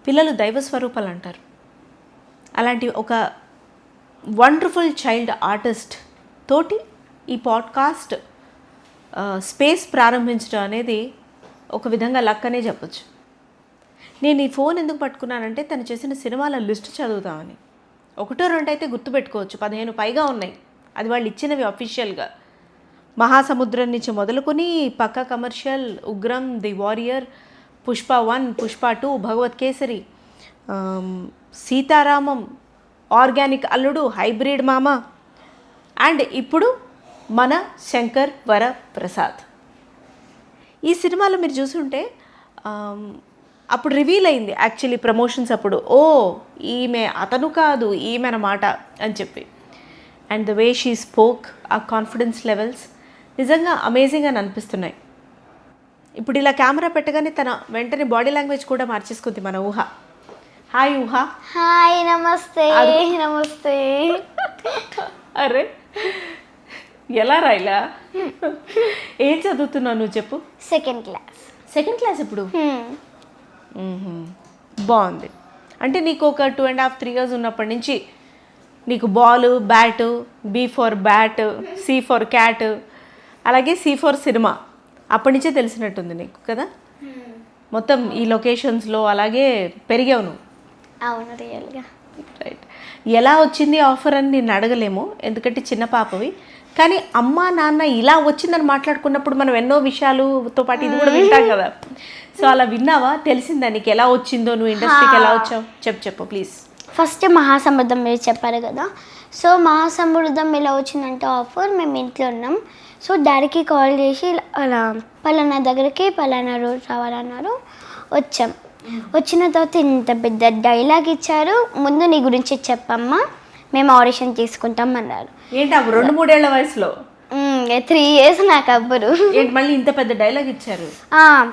పిల్లలు దైవ స్వరూపాలు అంటారు. అలాంటి ఒక వండర్ఫుల్ చైల్డ్ ఆర్టిస్ట్ తోటి ఈ పాడ్కాస్ట్ స్పేస్ ప్రారంభించడం అనేది ఒక విధంగా లక్ అనే చెప్పచ్చు. నేను ఈ ఫోన్ ఎందుకు పట్టుకున్నానంటే తను చేసిన సినిమాల లిస్ట్ చదువుతామని. 1-2 అయితే గుర్తుపెట్టుకోవచ్చు, 15 పైగా ఉన్నాయి. అది వాళ్ళు ఇచ్చినవి అఫీషియల్గా. మహాసముద్రం నుంచి మొదలుకొని Pakka commercial, Ugram, the warrior, Pushpa 1, Pushpa 2, Bhagavanth Kesari, Sitaramam, organic Alludu, hybrid Mama, and ఇప్పుడు మన శంకర్ వర ప్రసాద్. ఈ సినిమాలో మీరు చూసుంటే అప్పుడు రివీల్ అయింది యాక్చువల్లీ ప్రమోషన్స్ అప్పుడు, ఓ ఈమె అతను కాదు ఈమె అన్నమాట అని చెప్పి. And the way she spoke, ఆ కాన్ఫిడెన్స్ లెవెల్స్ నిజంగా అమేజింగ్ అని అనిపిస్తున్నాయి. ఇప్పుడు ఇలా కెమెరా పెట్టగానే తన వెంటనే బాడీ లాంగ్వేజ్ కూడా మార్చేసుకుంది మన ఊహ. హాయ్ ఊహ. హాయ్, నమస్తే. నమస్తే. అరే ఎలా రాయిలా, ఏం చదువుతున్నావు నువ్వు చెప్పు? సెకండ్ క్లాస్ ఇప్పుడు. బాగుంది. అంటే నీకు ఒక 2.5-3 years ఉన్నప్పటి నుంచి నీకు ball, bat, B for bat, C for cat, అలాగే సి ఫర్ సినిమా అప్పటి నుంచే తెలిసినట్టుంది నీకు కదా. మొత్తం ఈ లొకేషన్స్లో అలాగే పెరిగావు నువ్వు. అవును, రియల్గా. రైట్. ఎలా వచ్చింది ఆఫర్ అని నేను అడగలేము, ఎందుకంటే చిన్న పాపవి. కానీ అమ్మా నాన్న ఇలా వచ్చిందని మాట్లాడుకున్నప్పుడు మనం ఎన్నో విషయాలతో పాటు ఇది కూడా వింటాం కదా. సో అలా విన్నావా? తెలిసిందా నీకు ఎలా వచ్చిందో, నువ్వు ఇండస్ట్రీకి ఎలా వచ్చావు? చెప్పు ప్లీజ్. ఫస్ట్ మహాసముద్రం మీరు చెప్పారు కదా. సో మహాసముద్రం ఎలా వచ్చిందంటే ఆఫర్, మేము ఇంట్లో ఉన్నాం. సో డాడీకి కాల్ చేసి అలా పలానా దగ్గరికి పలానా రోజు రావాలన్నారు. వచ్చాం. వచ్చిన తర్వాత ఇంత పెద్ద డైలాగ్ ఇచ్చారు, ముందు నీ గురించి చెప్పమ్మా, మేము ఆడిషన్ తీసుకుంటాం అన్నారు. ఏంటి అప్పుడు 2-3 ఏళ్ల వయసులో? 3 years నాకు అప్పుడు. మళ్ళీ ఇంత పెద్ద డైలాగ్ ఇచ్చారు?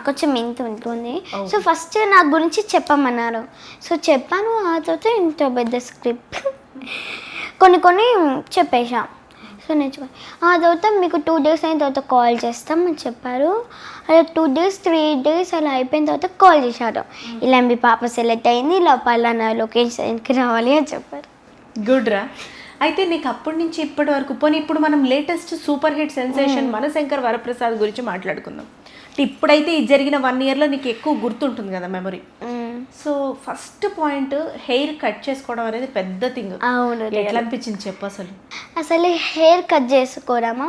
కొంచెం ఇంత ఉంటుంది. సో ఫస్ట్ నా గురించి చెప్పమన్నారు. సో చెప్పాను. ఆ తర్వాత ఇంత పెద్ద స్క్రిప్ట్ కొన్ని చెప్పేసా. సో నేర్చుకోండి. ఆ తర్వాత మీకు 2 days అయిన తర్వాత కాల్ చేస్తాం అని చెప్పారు. అలా 2 days 3 days అలా అయిపోయిన తర్వాత కాల్ చేశారు. ఇలా మీ పాప సెలెక్ట్ అయింది, ఇలా పలానా లొకేషన్కి రావాలి అని చెప్పారు. గుడ్ రా. అయితే నీకు అప్పటి నుంచి ఇప్పటి వరకు పోనీ ఇప్పుడు మనం లేటెస్ట్ సూపర్ హిట్ సెన్సేషన్ మన శంకర్ వరప్రసాద్ గురించి మాట్లాడుకుందాం. ఇప్పుడైతే ఇది జరిగిన 1 yearలో నీకు ఎక్కువ గుర్తుంటుంది కదా memory. So first point, hair cut చేసుకోవడం అనేది పెద్ద థింగ్. అవును. ఎట్లా అనిపించింది చెప్పు అసలు? హెయిర్ కట్ చేసుకోరామా,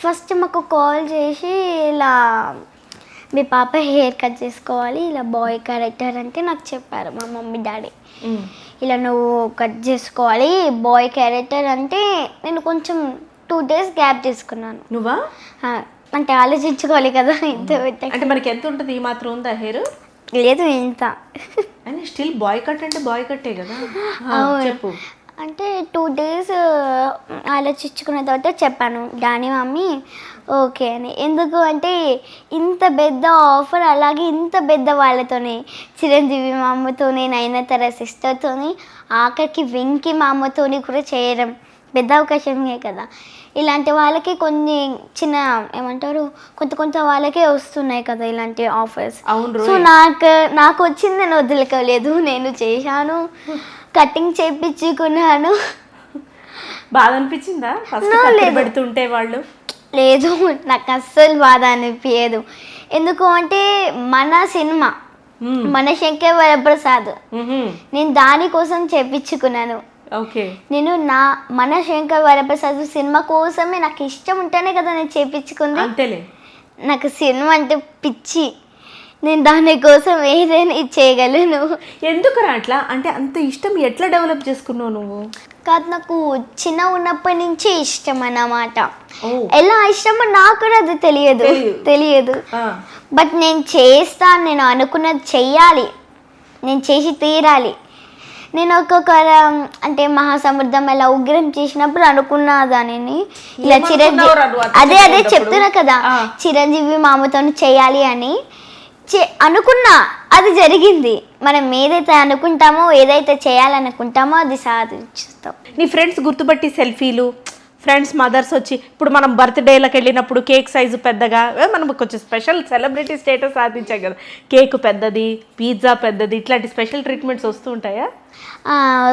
ఫస్ట్ మాకు కాల్ చేసి ఇలా మీ పాప హెయిర్ కట్ చేసుకోవాలి, ఇలా బాయ్ క్యారెక్టర్ అంటే నాకు చెప్పారు మా మమ్మీ డాడీ. ఇలా నువ్వు కట్ చేసుకోవాలి బాయ్ క్యారెక్టర్ అంటే నేను కొంచెం 2 days గ్యాప్ తీసుకున్నాను. నువ్వా? అంటే ఆలోచించుకోవాలి కదా. ఇంత అంటే మనకి ఎంత ఉంటుంది? ఈ మాత్రం ఉందా హెయిర్? లేదు, ఇంత. అని స్టిల్ బాయ్ కట్ అంటే బాయ్ కట్టే కదా. చెప్పు. అంటే 2 days ఆలోచించుకున్న తర్వాత చెప్పాను డానీ మమ్మీ ఓకే అని. ఎందుకు అంటే ఇంత పెద్ద ఆఫర్, అలాగే ఇంత పెద్ద వాళ్ళతోనే, చిరంజీవి మా అమ్మతోని, నయనతార సిస్టర్తోని, ఆఖరికి వెంకీ మా అమ్మతోని కూడా చేయడం పెద్ద అవకాశమే కదా. ఇలాంటి వాళ్ళకి కొన్ని చిన్న ఏమంటారు కొంత వాళ్ళకే వస్తున్నాయి కదా ఇలాంటి ఆఫర్స్. అవును. సో నాకు వచ్చింది, నేను వదులుకోలేదు, నేను చేశాను, కటింగ్ చేయించుకున్నాను. బాధ అనిపించిందా ఫస్ట్ పెడుతుంటే వాళ్ళు? లేదు, నాకు అస్సలు బాధ అనిపించదు. ఎందుకు అంటే మన సినిమా, మన శంకర్ వరప్రసాద్, నేను దానికోసం చేయించుకున్నాను. ఓకే. నేను మన శంకర్ వరప్రసాద్ సినిమా కోసమే, నాకు ఇష్టం ఉంటేనే కదా నేను చేయించుకుంది. అంతేలే. నాకు సినిమా అంటే పిచ్చి, నేను దానికోసం ఏదైనా చేయగలను. ఎందుకు అట్లా? అంటే అంత ఇష్టం ఎట్లా డెవలప్ చేసుకున్నావు నువ్వు? కాదు, నాకు చిన్న ఉన్నప్పటి నుంచి ఇష్టం అన్నమాట. ఎలా ఇష్టమో నాకు కూడా అది తెలియదు. బట్ నేను చేస్తాను, నేను అనుకున్నది చెయ్యాలి, నేను చేసి తీరాలి. నేను ఒక్కొక్క అంటే మహాసముద్రం ఎలా ఉగ్రం చేసినప్పుడు అనుకున్నా దానిని ఇలా అదే చెప్తున్నా కదా, చిరంజీవి మామతో చేయాలి అని అనుకున్నా, అది జరిగింది. మనం ఏదైతే అనుకుంటామో, ఏదైతే చేయాలనుకుంటామో అది సాధిస్తాం. నీ ఫ్రెండ్స్ గుర్తుపట్టి సెల్ఫీలు, ఫ్రెండ్స్ మదర్స్ వచ్చి ఇప్పుడు మనం బర్త్డేలకు వెళ్ళినప్పుడు కేక్ సైజు పెద్దగా మనం కొంచెం స్పెషల్ సెలబ్రిటీ స్టేటస్ సాధించాం కదా, కేక్ పెద్దది, పిజ్జా పెద్దది, ఇట్లాంటి స్పెషల్ ట్రీట్మెంట్స్ వస్తూ ఉంటాయా?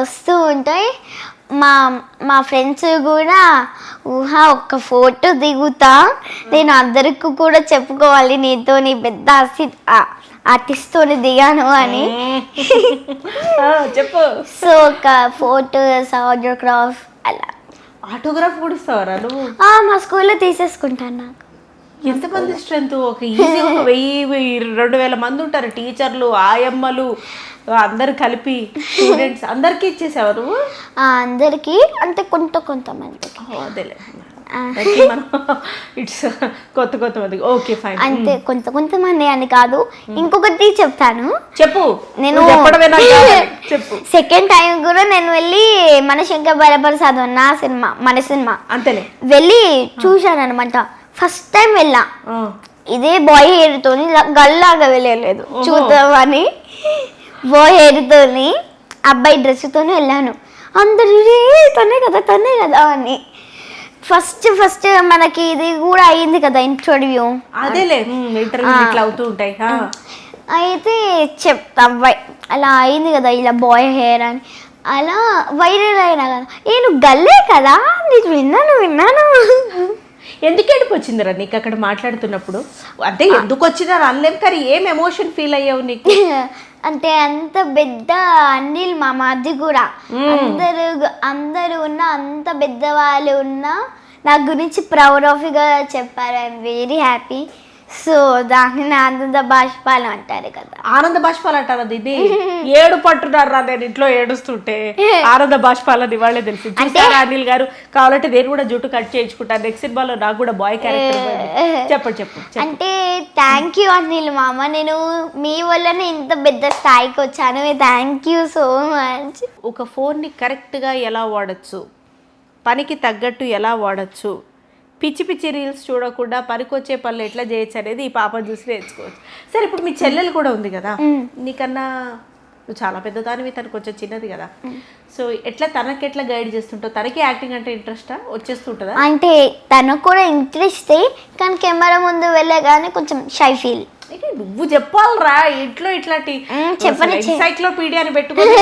వస్తూ ఉంటాయి. మా మా ఫ్రెండ్స్ కూడా ఒక్క ఫోటో దిగుతా, నేను అందరికి కూడా చెప్పుకోవాలి నీతో నీ పెద్ద ఆర్టిస్ట్తోని దిగాను అని. చెప్పు. సో ఒక ఫోటోస్, ఆటోగ్రాఫ్ అలా. ఆటోగ్రాఫ్ కూడా ఇస్తావరా నువ్వు? మా స్కూల్లో తీసేసుకుంటాను. నాకు ఎంతమంది స్ట్రెంత్? ఒక ఈజీ ఒక 1000-2000 మంది ఉంటారు, టీచర్లు, ఆయమ్మలు అందరు కలిపి స్టూడెంట్స్ అందరికీ ఇచ్చేసేవారు? అందరికీ అంటే కొంతమంది. అదేలే, ఇట్స్ కొంతమంది. Okay fine. అంతే, కొంతమంది అని కాదు. ఇంకొకటి చెప్తాను, చెప్పు. నేను చెప్పు. సెకండ్ టైం కూడా నేను వెళ్ళి మనశంకర్ భరప్రసాద్ మన సినిమా అంతేలే వెళ్ళి చూశాను అనమాట. ఫస్ట్ టైం వెళ్ళా, ఇదే బాయ్ హెయిర్తో గల్లాగా వెళ్ళలేదు, చూద్దామని బాయ్ హెయిర్తోని అబ్బాయి డ్రెస్తో వెళ్ళాను. అందరూ తనే కదా అని. ఫస్ట్ మనకి ఇది కూడా అయ్యింది కదా ఇంటర్వ్యూ. అదేలే, ఇంటర్వ్యూ ఇట్లా అవుతూ ఉంటాయి. అయితే చెప్తా అలా అయింది కదా, ఇలా బాయ్ హెయిర్ అని అలా వైరల్ అయినా కదా. నేను గల్లే కదా, నీకు విన్నాను. ఎందుకు ఏడుపు వచ్చిందిరా నీకు అక్కడ మాట్లాడుతున్నప్పుడు? అంటే ఎందుకు వచ్చిందా అనలేం, కానీ ఏం ఎమోషన్ ఫీల్ అయ్యావు నీకు? అంటే అంత పెద్ద అనిల్ మా మాది కూడా అందరూ ఉన్నా, అంత పెద్దవాళ్ళు ఉన్నా నా గురించి ప్రౌడ్ ఆఫ్గా చెప్పారు. I'm very happy. సో దాన్ని ఆనంద బాష్పాలు అంటారు కదా. ఆనంద బాష్పాలు అంటారు అది. ఇది ఏడు పట్టున్నారా నేను ఇంట్లో ఏడుస్తుంటే ఆనంద బాష్పాలని వాళ్ళే తెలుసు. అనిల్ గారు కావాలంటే నేను కూడా జుట్టు కట్ చేయించుకుంటాను, నెక్స్ట్ సినిమాలో నాకు కూడా బాయ్ క్యారెక్టర్. చెప్పు. అంటే థ్యాంక్ యూ అనిల్ మామ, నేను మీ వల్లనే ఇంత పెద్ద స్థాయికి వచ్చాను. Thank you so much. ఒక ఫోన్ని కరెక్ట్గా ఎలా వాడచ్చు, పనికి తగ్గట్టు ఎలా వాడచ్చు, పిచ్చి రీల్స్ చూడకుండా పనికొచ్చే పనులు ఎట్లా చేయొచ్చు అనేది ఈ పాపను చూసి నేర్చుకోవచ్చు. సరే, ఇప్పుడు మీ చెల్లెలు కూడా ఉంది కదా, నీకన్నా నువ్వు చాలా పెద్దదానివి, తను కొంచెం చిన్నది కదా. సో తనకెట్లా గైడ్ చేస్తుంటావు? తనకి యాక్టింగ్ అంటే ఇంట్రెస్టా, వచ్చేస్తుంటుందా? అంటే తనకు కూడా ఇంట్రెస్టే, కానీ కెమెరా ముందు వెళ్ళగానే కొంచెం షై ఫీల్. నువ్వు చెప్పాలరా ఇంట్లో ఇట్లాంటి ఎన్సైక్లోపీడియా అని పెట్టుకుని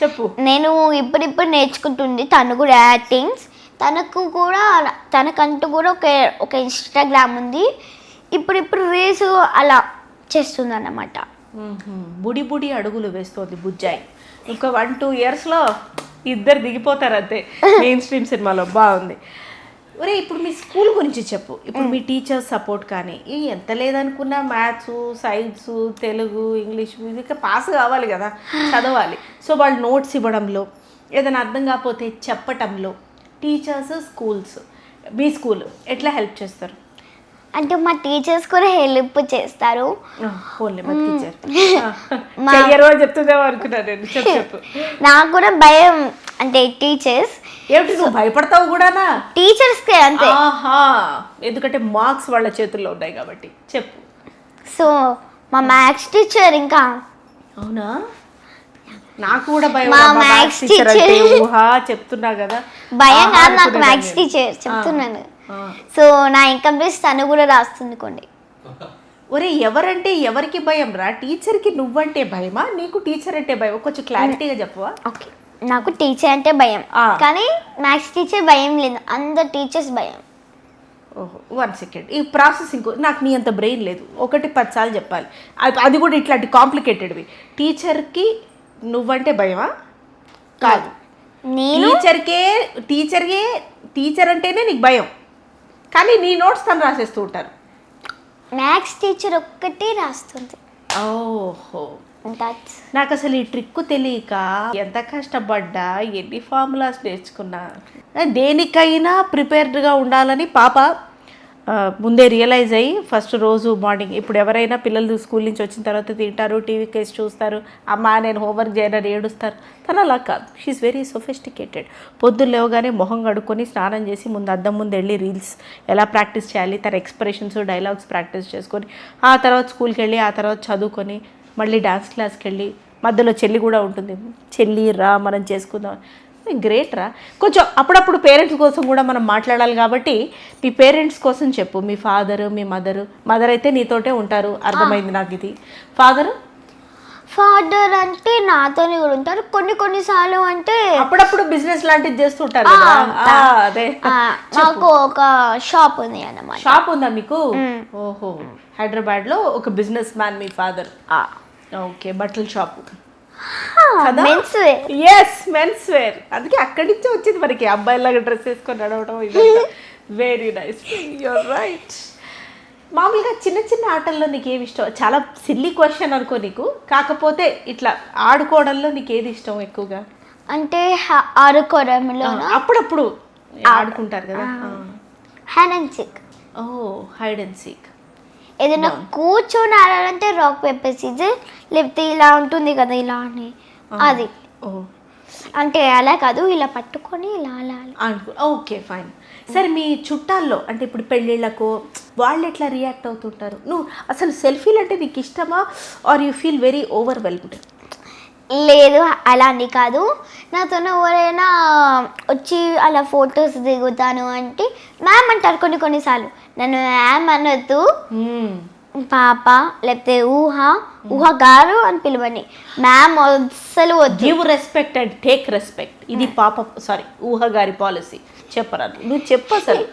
చెప్పు. నేను ఇప్పుడు నేర్చుకుంటుంది తను కూడా యాక్టింగ్స్. తనకంటూ కూడా ఒక ఇన్స్టాగ్రామ్ ఉంది. ఇప్పుడు రీల్స్ అలా చేస్తుంది అన్నమాట. బుడి అడుగులు వేస్తోంది బుజ్జాయి. ఇంకా 1-2 ఇయర్స్లో ఇద్దరు దిగిపోతారు అంతే మెయిన్ స్ట్రీమ్ సినిమాలో. బాగుంది. ఒరే, ఇప్పుడు మీ స్కూల్ గురించి చెప్పు. ఇప్పుడు మీ టీచర్స్ సపోర్ట్ కానీ ఎంత లేదనుకున్నా మ్యాథ్స్, సైన్స్, తెలుగు, ఇంగ్లీష్ ఇక పాస్ కావాలి కదా, చదవాలి. సో వాళ్ళు నోట్స్ ఇవ్వడంలో, ఏదైనా అర్థం కాకపోతే చెప్పటంలో టీచర్స్, స్కూల్స్, మీ స్కూల్ ఎట్లా హెల్ప్ చేస్తారు? అంటే మా టీచర్స్ కూడా హెల్ప్ చేస్తారు. చెప్తుందేమో అనుకున్నా నేను. చెప్పు. నాకు కూడా భయం అంటే టీచర్స్. ఏమిటి నువ్వు భయపడతావు కూడానా? టీచర్స్కే అంతే. ఎందుకంటే మార్క్స్ వాళ్ళ చేతుల్లో ఉన్నాయి కాబట్టి. చెప్పు. సో మా మ్యాథ్స్ టీచర్ ఇంకా. అవునా? నాకు కూడా భయం. మ్యాథ్స్ టీచర్ చెప్తున్నా కదా, భయం కాదు నాకు మ్యాథ్స్ టీచర్ చెప్తున్నాను. సో నా ఇన్కంప్లీట్ తను కూడా రాస్తుంది కొన్ని. ఒరే, ఎవరికి భయం రా? టీచర్కి నువ్వంటే భయమా, నీకు టీచర్ అంటే భయం? కొంచెం క్లారిటీగా చెప్పవా? ఓకే, నాకు టీచర్ అంటే భయం, కానీ మ్యాథ్స్ టీచర్ భయం లేదు, అందరు టీచర్స్ భయం. ఓహో, 1 సెకండ్. ఈ ప్రాసెసింగ్ నాకు నీ అంత బ్రెయిన్ లేదు, 1-10 సార్లు చెప్పాలి. అది కూడా ఇట్లాంటి కాంప్లికేటెడ్వి. టీచర్కి నువ్వంటే భయమా? కాదు, టీచర్ అంటేనే నీకు భయం, కానీ నీ నోట్స్ తను రాసేస్తూ ఉంటారు. మ్యాథ్స్ టీచర్ ఒక్కటే రాస్తుంది. ఓహో, నాకు అసలు ఈ ట్రిక్ తెలియక ఎంత కష్టపడ్డా, ఎన్ని ఫార్ములాస్ నేర్చుకున్నా. దేనికైనా ప్రిపేర్డ్గా ఉండాలని పాప ముందే రియలైజ్ అయ్యి ఫస్ట్ రోజు మార్నింగ్, ఇప్పుడు ఎవరైనా పిల్లలు స్కూల్ నుంచి వచ్చిన తర్వాత తింటారు, టీవీ కేసు చూస్తారు, అమ్మ నేను హోంవర్క్ చేయనని ఏడుస్తారు. తను అలా కాదు, షీఈస్ వెరీ సొఫిస్టికేటెడ్. పొద్దున్న లేవగానే మొహం కడుక్కొని స్నానం చేసి ముందు అద్దం ముందు వెళ్ళి రీల్స్ ఎలా ప్రాక్టీస్ చేయాలి, తన ఎక్స్ప్రెషన్స్, డైలాగ్స్ ప్రాక్టీస్ చేసుకొని, ఆ తర్వాత స్కూల్కి వెళ్ళి, ఆ తర్వాత చదువుకొని, మళ్ళీ డాన్స్ క్లాస్కి వెళ్ళి, మధ్యలో చెల్లి కూడా ఉంటుంది, చెల్లి రా మనం చేసుకుందాం. గ్రేట్ రా. కొంచెం అప్పుడప్పుడు పేరెంట్స్ కోసం కూడా మనం మాట్లాడాలి కాబట్టి మీ పేరెంట్స్ కోసం చెప్పు. మీ ఫాదర్, మీ మదర్ అయితే నీతోటే ఉంటారు, అర్థమైంది నాకు. ఇది ఫాదర్ అంటే నాతోనే కూడా ఉంటారు, కొన్నిసార్లు అంటే అప్పుడప్పుడు బిజినెస్ లాంటిది చేస్తుంటారు కదా. అదే మాకు ఒక షాప్ ఉంది అన్నమాట. షాప్ ఉందా మీకు? ఓహో, హైదరాబాద్ లో ఒక బిజినెస్ మ్యాన్ మీ ఫాదర్. ఓకే, బట్టల shop. Men's wear. Yes, men's wear. అందుకే అక్కడి నుంచి వచ్చింది మనకి, అబ్బాయిలాగా డ్రెస్ వేసుకొని నడవడం. Very nice, you're right. మామూలుగా చిన్న చిన్న ఆటల్లో నీకు ఏమి ఇష్టం? చాలా సిల్లీ క్వశ్చన్ అనుకో నీకు, కాకపోతే ఇట్లా ఆడుకోవడంలో నీకు ఏది ఇష్టం ఎక్కువగా? అంటే ఆడుకోవడంలో అప్పుడప్పుడు ఆడుకుంటారు కదా. Hide and seek. ఓ, హైడ్ అండ్ సీక్. ఏదైనా కూర్చొని ఆడాలంటే రాక్ పేపర్ సీజర్, లేకపోతే ఇలా ఉంటుంది కదా ఇలా అని, అది. అంటే అలా కాదు, ఇలా పట్టుకొని ఇలా అలా. Okay, fine. సరే, మీ చుట్టాల్లో అంటే ఇప్పుడు పెళ్ళిళ్ళకు వాళ్ళు ఎట్లా రియాక్ట్ అవుతుంటారు? నువ్వు అసలు సెల్ఫీలు అంటే నీకు ఇష్టమా, are you feel very overwhelmed? లేదు, అలా అని కాదు. నాతో ఎవరైనా వచ్చి అలా ఫొటోస్ దిగుతాను అంటే మ్యామ్ అంటారు కొన్నిసార్లు. నన్ను మ్యామ్ అనొద్దు, పాప లేకపోతే ఊహ గారు అని పిలవని, మ్యామ్ అస్సలు వద్దు. Give respect and take respect. ఇది ఊహ గారి పాలసీ. చెప్పరా, నువ్వు చెప్పు అసలు.